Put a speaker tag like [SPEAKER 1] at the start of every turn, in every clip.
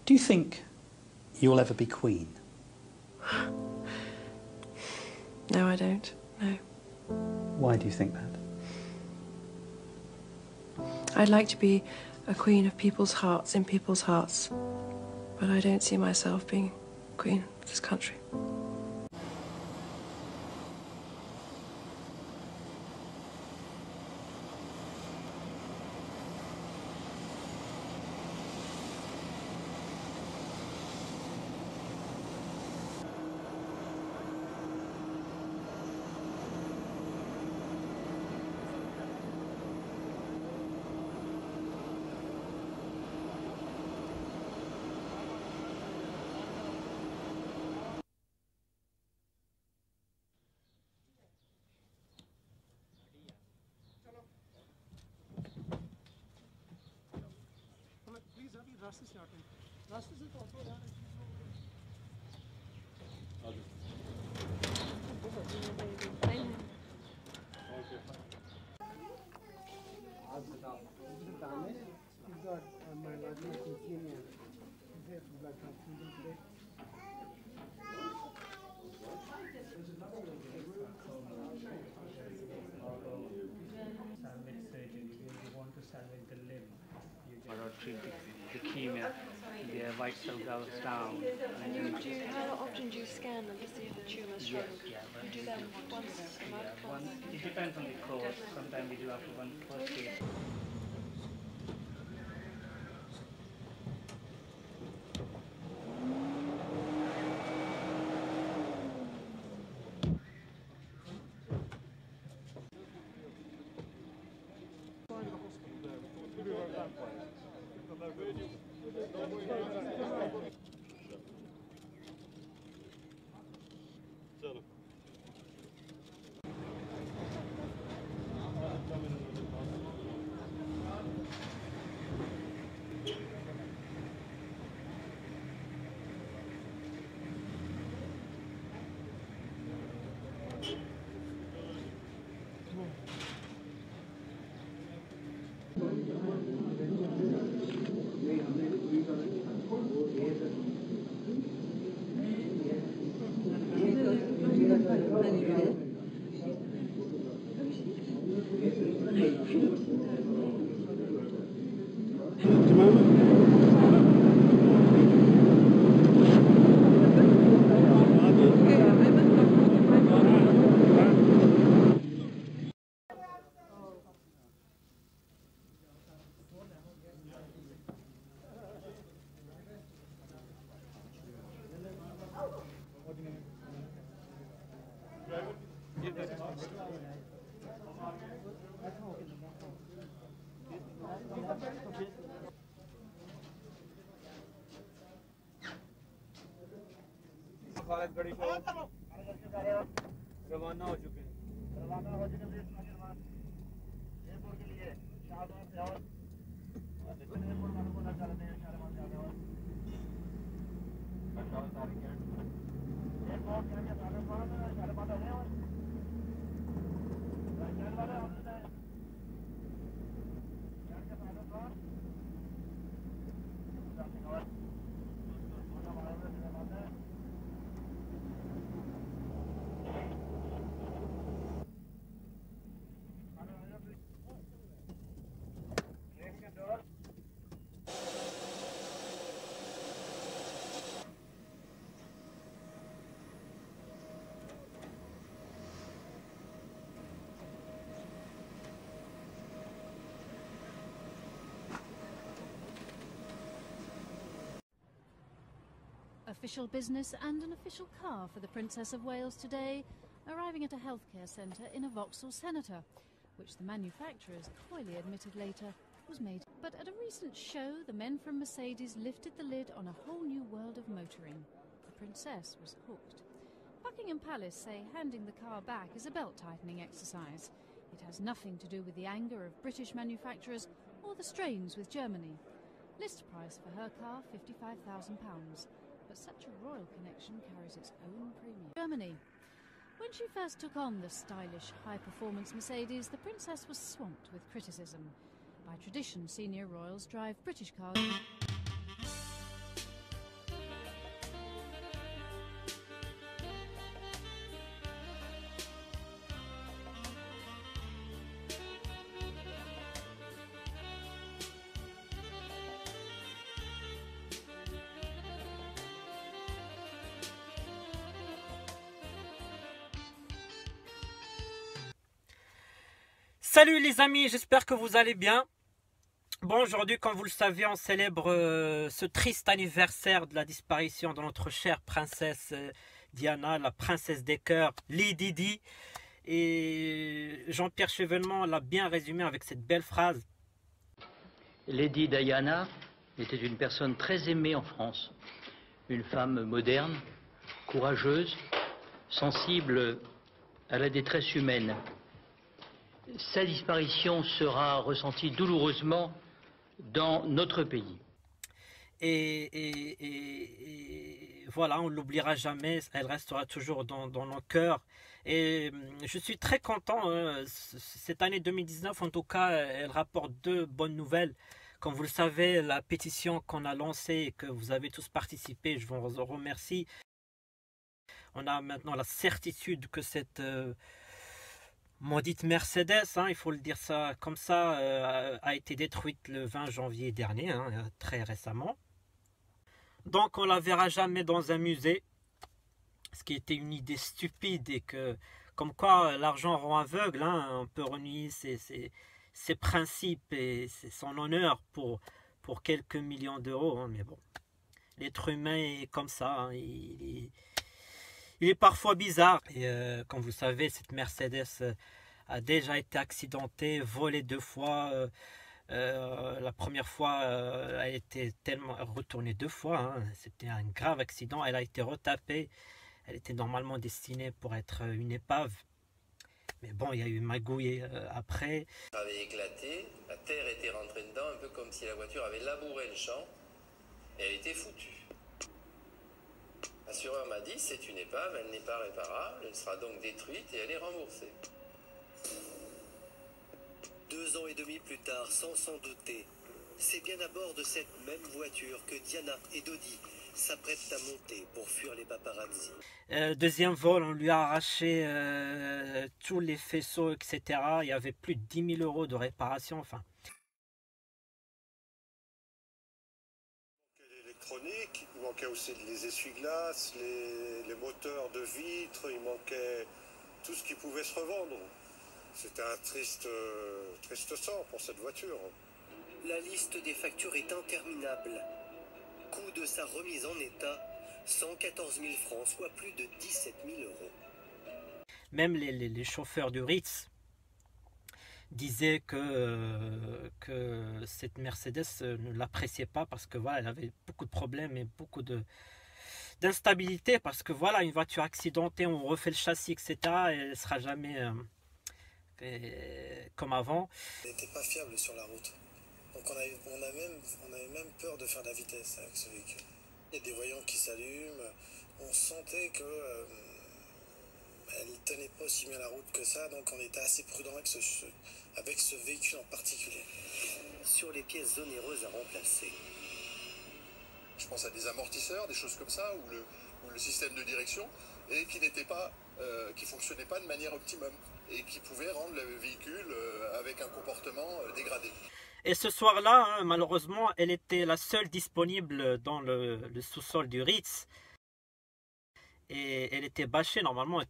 [SPEAKER 1] Do you think you'll ever be Queen?
[SPEAKER 2] No, I don't. No.
[SPEAKER 1] Why do you think that?
[SPEAKER 2] I'd like to be a queen of people's hearts, in people's hearts. But I don't see myself being queen of this country.
[SPEAKER 3] रास्ते से आते हैं रास्ते से तो ऑटो जा रहे हैं
[SPEAKER 4] or treat leukemia, their white cell goes down.
[SPEAKER 2] How often do you scan them to see if the tumour's shrunk? You do that once a month?
[SPEAKER 4] It depends on the course. Sometimes we do after one first case.
[SPEAKER 3] रवाना हो चुके हैं एयरपोर्ट के लिए शाहबाद से और एयरपोर्ट वालों को ना चलते हैं शाहबाद से एयरपोर्ट के लिए शाहबाद है और वाले हमने
[SPEAKER 5] Official business and an official car for the Princess of Wales today, arriving at a healthcare centre in a Vauxhall Senator, which the manufacturers coyly admitted later was made. But at a recent show, the men from Mercedes lifted the lid on a whole new world of motoring. The Princess was hooked. Buckingham Palace say handing the car back is a belt-tightening exercise. It has nothing to do with the anger of British manufacturers or the strains with Germany. List price for her car, £55,000. But such a royal connection carries its own premium. Germany. When she first took on the stylish, high-performance Mercedes, the Princess was swamped with criticism. By tradition, senior royals drive British cars.
[SPEAKER 6] Salut les amis, j'espère que vous allez bien. Bon, aujourd'hui, comme vous le savez, on célèbre ce triste anniversaire de la disparition de notre chère princesse Diana, la princesse des cœurs, Lady Di. Et Jean-Pierre Chevènement l'a bien résumé avec cette belle phrase.
[SPEAKER 7] Lady Diana était une personne très aimée en France. Une femme moderne, courageuse, sensible à la détresse humaine. Sa disparition sera ressentie douloureusement dans notre pays.
[SPEAKER 6] Et voilà, on ne l'oubliera jamais, elle restera toujours dans nos cœurs. Et je suis très content, cette année 2019 en tout cas, elle rapporte deux bonnes nouvelles. Comme vous le savez, la pétition qu'on a lancée et que vous avez tous participé, je vous en remercie. On a maintenant la certitude que cette maudite Mercedes, hein, il faut le dire ça comme ça, a été détruite le 20 janvier dernier, hein, très récemment. Donc on la verra jamais dans un musée, ce qui était une idée stupide et que, comme quoi l'argent rend aveugle, hein, on peut renier ses principes et son honneur pour quelques millions d'euros, hein, mais bon, l'être humain est comme ça, hein, il est parfois bizarre. Et comme vous savez, cette Mercedes a déjà été accidentée, volée 2 fois. La première fois, elle était tellement retournée 2 fois. Hein. C'était un grave accident. Elle a été retapée. Elle était normalement destinée pour être une épave. Mais bon, il y a eu magouille après.
[SPEAKER 8] Elle avait éclaté, la terre était rentrée dedans, un peu comme si la voiture avait labouré le champ. Et elle était foutue. L'assureur m'a dit, c'est une épave, elle n'est pas réparable, elle sera donc détruite et elle est remboursée.
[SPEAKER 9] 2 ans et demi plus tard, sans s'en douter, c'est bien à bord de cette même voiture que Diana et Dodi s'apprêtent à monter pour fuir les paparazzi.
[SPEAKER 6] Deuxième vol, on lui a arraché tous les faisceaux, etc. Il y avait plus de 10 000 euros de réparation, enfin.
[SPEAKER 10] L'électronique, il manquait aussi les essuie-glaces, les moteurs de vitres, il manquait tout ce qui pouvait se revendre. C'était un triste sort pour cette voiture.
[SPEAKER 9] La liste des factures est interminable. Coût de sa remise en état, 114 000 francs, soit plus de 17 000 euros.
[SPEAKER 6] Même les chauffeurs du Ritz disaient que cette Mercedes ne l'appréciait pas parce que voilà, elle avait beaucoup de problèmes et beaucoup d'instabilité, parce que voilà, une voiture accidentée, on refait le châssis, etc. et elle ne sera jamais comme avant.
[SPEAKER 11] Elle n'était pas fiable sur la route. Donc on avait même peur de faire de la vitesse avec ce véhicule. Il y a des voyants qui s'allument, on sentait que elle ne tenait pas aussi bien la route que ça, donc on était assez prudent avec ce véhicule en particulier.
[SPEAKER 9] Sur les pièces onéreuses à remplacer.
[SPEAKER 10] Je pense à des amortisseurs, des choses comme ça, ou le système de direction, et qui n'était pas, qui fonctionnait pas de manière optimum, et qui pouvait rendre le véhicule avec un comportement dégradé.
[SPEAKER 6] Et ce soir-là, hein, malheureusement, elle était la seule disponible dans le sous-sol du Ritz. Et elle était bâchée, normalement,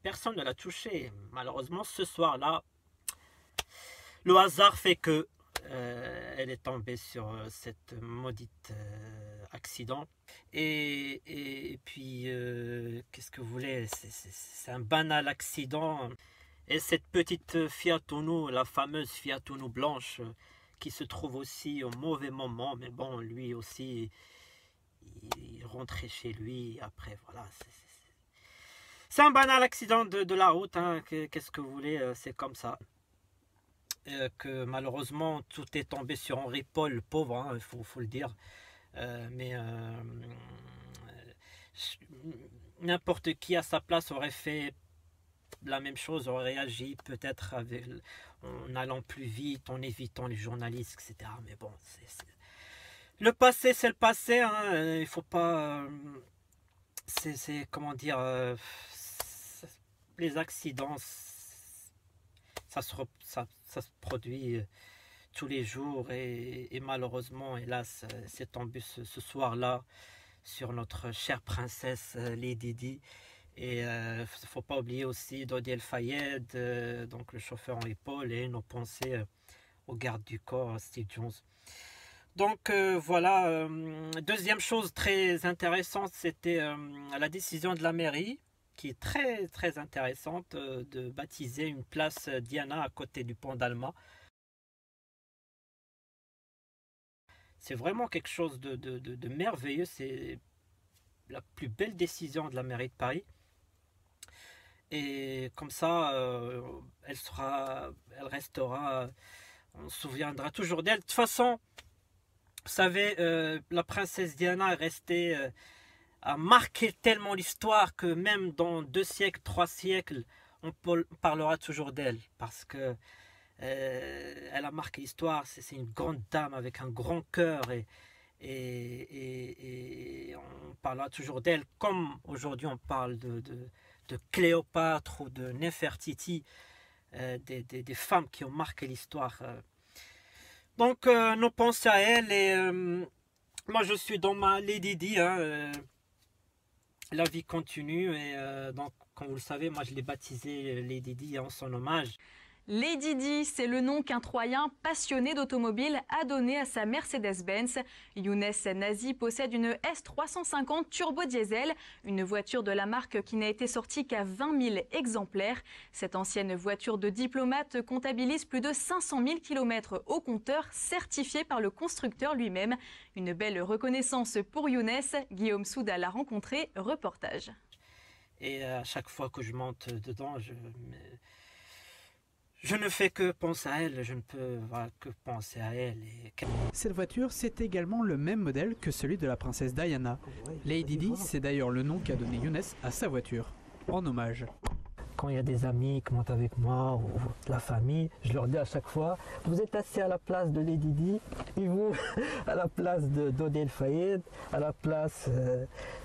[SPEAKER 6] personne ne l'a touchée. Malheureusement, ce soir-là, le hasard fait que elle est tombée sur cette maudite accident. Et puis, qu'est-ce que vous voulez, c'est un banal accident. Et cette petite Fiat Uno, la fameuse Fiat Uno blanche, qui se trouve aussi au mauvais moment, mais bon, lui aussi, il rentrait chez lui, après, voilà, c'est un banal accident de la route, hein. Qu'est-ce que vous voulez, c'est comme ça. Que malheureusement, tout est tombé sur Henri Paul, le pauvre, hein, il faut le dire, mais n'importe qui à sa place aurait fait la même chose, aurait réagi peut-être en allant plus vite, en évitant les journalistes, etc. Mais bon, le passé, c'est le passé, hein. Il faut pas... c'est comment dire... les accidents, ça se produit tous les jours et malheureusement, hélas, c'est tombé ce soir-là sur notre chère princesse Lady Di. Et il ne faut pas oublier aussi Dodi El Fayed, donc le chauffeur en épaule, et nos pensées au garde du corps, Steve Jones. Donc voilà, deuxième chose très intéressante, c'était la décision de la mairie, qui est très très intéressante, de baptiser une place Diana à côté du pont d'Alma. C'est vraiment quelque chose de merveilleux, c'est la plus belle décision de la mairie de Paris. Et comme ça, elle restera, on se souviendra toujours d'elle. De toute façon, vous savez, la princesse Diana est restée, a marqué tellement l'histoire que même dans 2 siècles, 3 siècles, on parlera toujours d'elle. Parce que elle a marqué l'histoire, c'est une grande dame avec un grand cœur et on parlera toujours d'elle comme aujourd'hui on parle de Cléopâtre ou de Nefertiti, des femmes qui ont marqué l'histoire. Donc nos pensées à elle, et moi je suis dans ma Lady Di, la vie continue, et donc comme vous le savez, moi je l'ai baptisée Lady Di en son hommage.
[SPEAKER 12] Lady Di, c'est le nom qu'un Troyen passionné d'automobile a donné à sa Mercedes-Benz. Younes Nazi possède une S350 turbo diesel, une voiture de la marque qui n'a été sortie qu'à 20 000 exemplaires. Cette ancienne voiture de diplomate comptabilise plus de 500 000 km au compteur, certifiée par le constructeur lui-même. Une belle reconnaissance pour Younes. Guillaume Souda l'a rencontré, reportage.
[SPEAKER 6] Et à chaque fois que je monte dedans, je ne fais que penser à elle, je ne peux que penser à elle.
[SPEAKER 13] Cette voiture, c'est également le même modèle que celui de la princesse Diana. Lady Di, c'est d'ailleurs le nom qu'a donné Younes à sa voiture, en hommage.
[SPEAKER 14] Quand il y a des amis qui montent avec moi ou la famille, je leur dis à chaque fois, vous êtes assis à la place de Lady Di, et vous à la place de Dodi El Fayed, à la place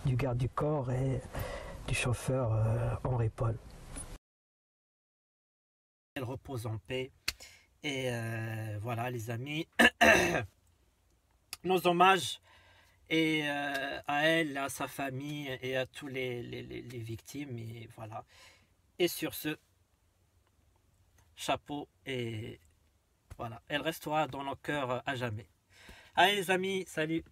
[SPEAKER 14] du garde du corps et du chauffeur Henri Paul.
[SPEAKER 6] Elle repose en paix. Et voilà les amis, nos hommages et à elle, à sa famille et à tous les victimes. Et voilà. Et sur ce, chapeau, et voilà, elle restera dans nos cœurs à jamais. Allez les amis, salut.